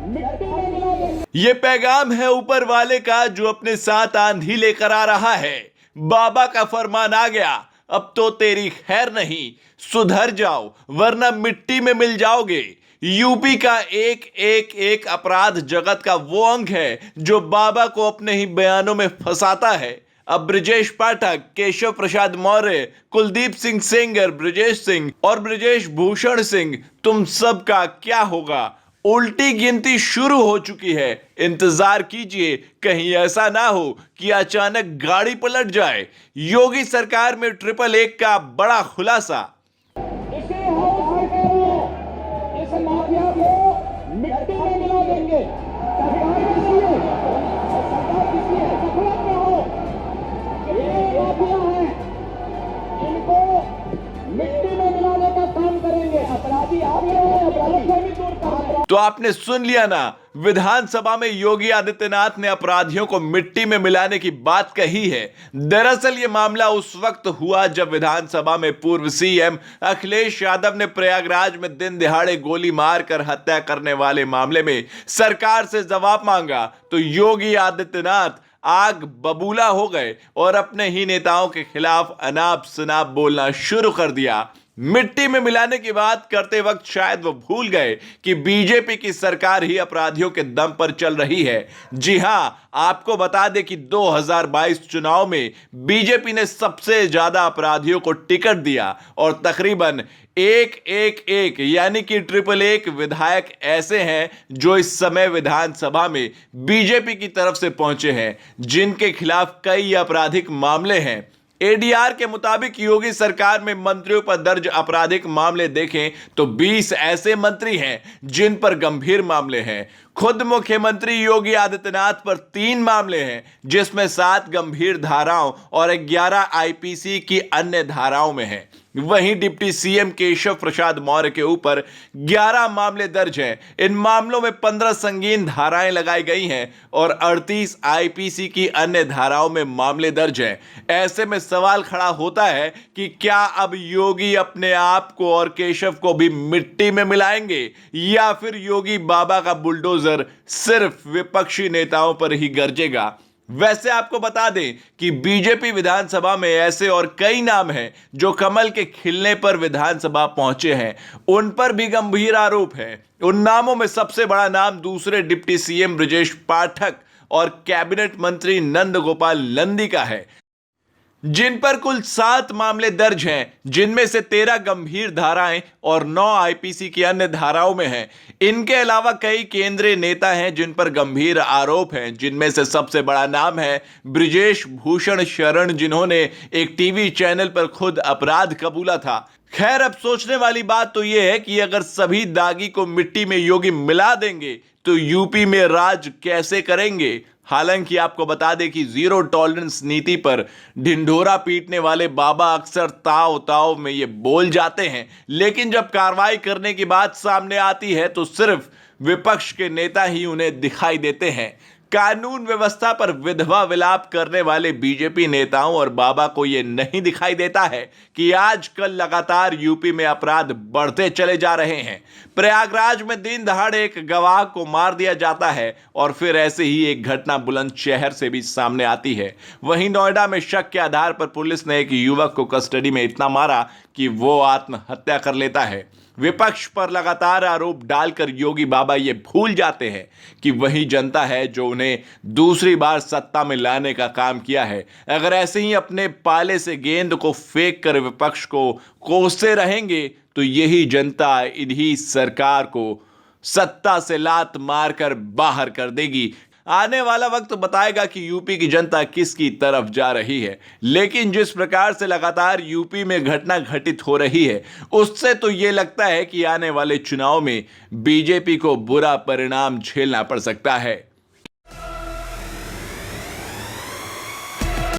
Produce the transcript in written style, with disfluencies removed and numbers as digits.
ये पैगाम है ऊपर वाले का जो अपने साथ आंधी लेकर आ रहा है। बाबा का फरमान आ गया, अब तो तेरी खैर नहीं, सुधर जाओ वरना मिट्टी में मिल जाओगे। यूपी का एक अपराध जगत का वो अंग है जो बाबा को अपने ही बयानों में फंसाता है। अब ब्रजेश पाठक, केशव प्रसाद मौर्य, कुलदीप सिंह सेंगर, ब्रजेश सिंह और ब्रजेश भूषण सिंह, तुम सब का क्या होगा? उल्टी गिनती शुरू हो चुकी है। इंतजार कीजिए, कहीं ऐसा ना हो कि अचानक गाड़ी पलट जाए। योगी सरकार में 888 का बड़ा खुलासा। इसे इस माफिया को मिट्टी में मिला देंगे। सरकार किसी है, सरकार किसी है, गफलत में हो। ये माफिया है, इनको मिट्टी में मिलाने का काम करेंगे। अपराधी आप हैं, अपराधी को भी दूर करना। तो आपने सुन लिया ना, विधानसभा में योगी आदित्यनाथ ने अपराधियों को मिट्टी में मिलाने की बात कही है। दरअसल यह मामला उस वक्त हुआ जब विधानसभा में पूर्व सीएम अखिलेश यादव ने प्रयागराज में दिन दिहाड़े गोली मारकर हत्या करने वाले मामले में सरकार से जवाब मांगा, तो योगी आदित्यनाथ आग बबूला हो गए और अपने ही नेताओं के खिलाफ अनाप शनाप बोलना शुरू कर दिया। मिट्टी में मिलाने की बात करते वक्त शायद वो भूल गए कि बीजेपी की सरकार ही अपराधियों के दम पर चल रही है। जी हां, आपको बता दें कि 2022 चुनाव में बीजेपी ने सबसे ज्यादा अपराधियों को टिकट दिया और तकरीबन एक यानी कि 888 विधायक ऐसे हैं जो इस समय विधानसभा में बीजेपी की तरफ से पहुंचे हैं, जिनके खिलाफ कई आपराधिक मामले हैं। एडीआर के मुताबिक योगी सरकार में मंत्रियों पर दर्ज आपराधिक मामले देखें तो 20 ऐसे मंत्री हैं जिन पर गंभीर मामले हैं। खुद मुख्यमंत्री योगी आदित्यनाथ पर 3 मामले हैं, जिसमें 7 गंभीर धाराओं और 11 आईपीसी की अन्य धाराओं में हैं। वहीं डिप्टी सीएम केशव प्रसाद मौर्य के ऊपर 11 मामले दर्ज हैं। इन मामलों में 15 संगीन धाराएं लगाई गई हैं और 38 आईपीसी की अन्य धाराओं में मामले दर्ज हैं। ऐसे में सवाल खड़ा होता है कि क्या अब योगी अपने आप को और केशव को भी मिट्टी में मिलाएंगे या फिर योगी बाबा का बुलडोजर सिर्फ विपक्षी नेताओं पर ही गरजेगा? वैसे आपको बता दें कि बीजेपी विधानसभा में ऐसे और कई नाम हैं जो कमल के खिलने पर विधानसभा पहुंचे हैं, उन पर भी गंभीर आरोप है। उन नामों में सबसे बड़ा नाम दूसरे डिप्टी सीएम ब्रजेश पाठक और कैबिनेट मंत्री नंद गोपाल नंदी का है, जिन पर कुल 7 मामले दर्ज हैं, जिनमें से 13 गंभीर धाराएं और 9 आईपीसी की अन्य धाराओं में हैं। इनके अलावा कई केंद्रीय नेता हैं जिन पर गंभीर आरोप हैं, जिनमें से सबसे बड़ा नाम है ब्रजेश भूषण शरण, जिन्होंने एक टीवी चैनल पर खुद अपराध कबूला था। खैर, अब सोचने वाली बात तो यह है कि अगर सभी दागी को मिट्टी में योगी मिला देंगे तो यूपी में राज कैसे करेंगे? हालांकि आपको बता दें कि जीरो टॉलरेंस नीति पर ढिंढोरा पीटने वाले बाबा अक्सर ताव ताव में ये बोल जाते हैं, लेकिन जब कार्रवाई करने की बात सामने आती है तो सिर्फ विपक्ष के नेता ही उन्हें दिखाई देते हैं। कानून व्यवस्था पर विधवा विलाप करने वाले बीजेपी नेताओं और बाबा को यह नहीं दिखाई देता है कि आजकल लगातार यूपी में अपराध बढ़ते चले जा रहे हैं। प्रयागराज में दिन दहाड़े एक गवाह को मार दिया जाता है और फिर ऐसे ही एक घटना बुलंदशहर से भी सामने आती है। वहीं नोएडा में शक के आधार पर पुलिस ने एक युवक को कस्टडी में इतना मारा कि वो आत्महत्या कर लेता है। विपक्ष पर लगातार आरोप डालकर योगी बाबा ये भूल जाते हैं कि वही जनता है जो उन्हें दूसरी बार सत्ता में लाने का काम किया है। अगर ऐसे ही अपने पाले से गेंद को फेंक कर विपक्ष को कोसते रहेंगे तो यही जनता इन्हीं सरकार को सत्ता से लात मारकर बाहर कर देगी। आने वाला वक्त बताएगा कि यूपी की जनता किसकी तरफ जा रही है, लेकिन जिस प्रकार से लगातार यूपी में घटना घटित हो रही है, उससे तो यह लगता है कि आने वाले चुनाव में बीजेपी को बुरा परिणाम झेलना पड़ सकता है।